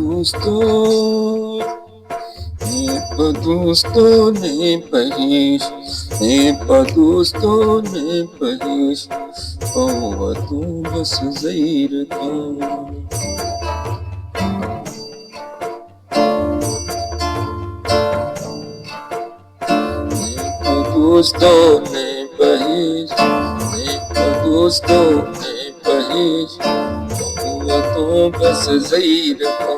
dosto, nepa dosto, nepahish, nepa dosto, nepahish, oh tu bas zair ka. Dosto nepahish, nepa dosto, nepahish, oh tu bas zair ka.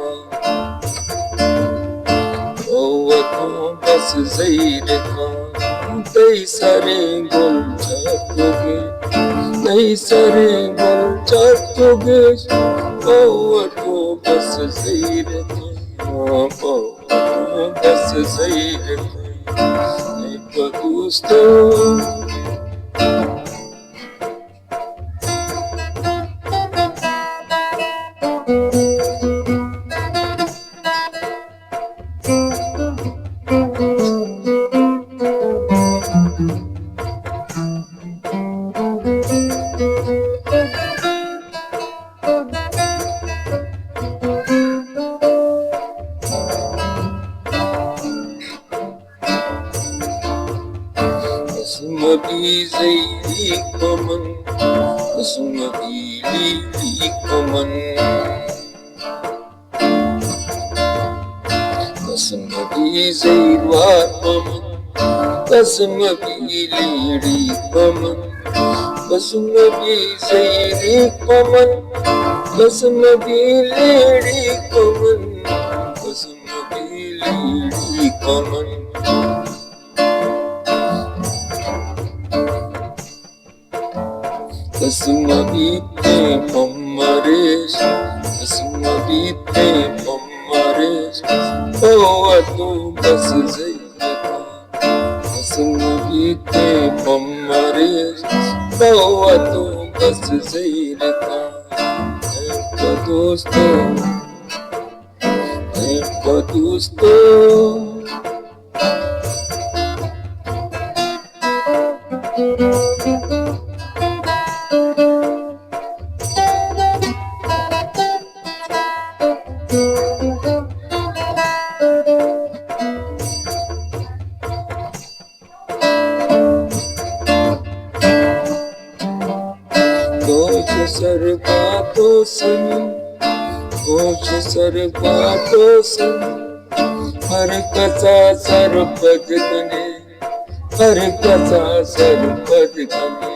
बस ज़हीर खां कई सारे गुल चाटोगे, कई सारे गुल चाटोगे, ओ तो बस ज़हीर खां, ओ तो बस ज़हीर खां, एक दोस्तों Asmabi zaidi koman, asmabi lili koman, asmabi zaidwa koman, asmabi lili koman, asmabi zaidi koman, asmabi lili koman, asmabi lili koman. Kasmabite pamaresh, kasmabite pamaresh, oh tu bas zair ka. Kasmabite pamaresh, oh tu bas zair ka. Ek dosto, ek dosto. सरबातो Sunny, होश सरबातो सनी, हर कसा सरपद कने, हर कसा सरपद कने.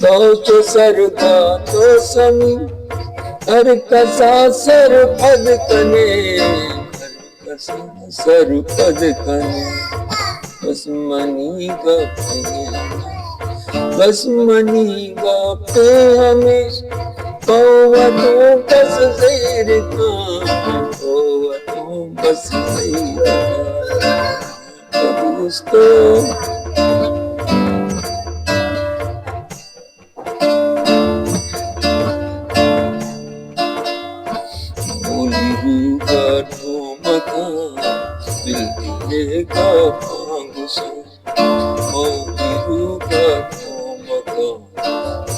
होश सरबातो सनी, हर कसा सरपद कने, हर कसा सरपद कने. बस मनी गपे, बस मनी गपे हमेशा, ओ तू बस ज़हीर का, ओ तू बस ज़हीर का. दोस्तों बोली रूगा तो मकान दिल दिलेगा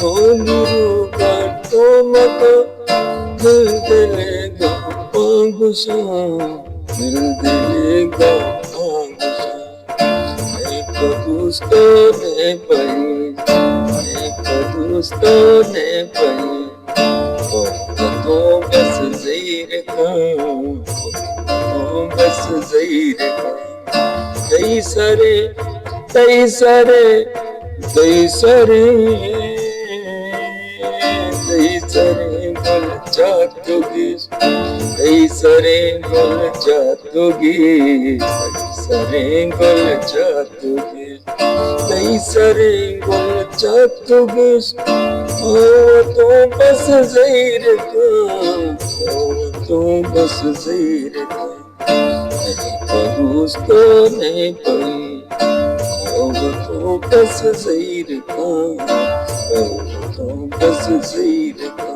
Holiruga tomaka, dil dilega pangusha, dil dilega pangusha. Ek dosto ne pahi, ek dosto ne pahi, oh to bas zair ka, oh bas zair ka. Kei sare, kei sare, kei sare, kei sare gul chatogi, kei sare gul chatogi, kei sare gul chatogi, kei sare gul chatogi, oh to bas zair ka, oh to bas zair ka. दोस्तो ने पई, तो बस ज़हीर का, तो बस ज़हीर का.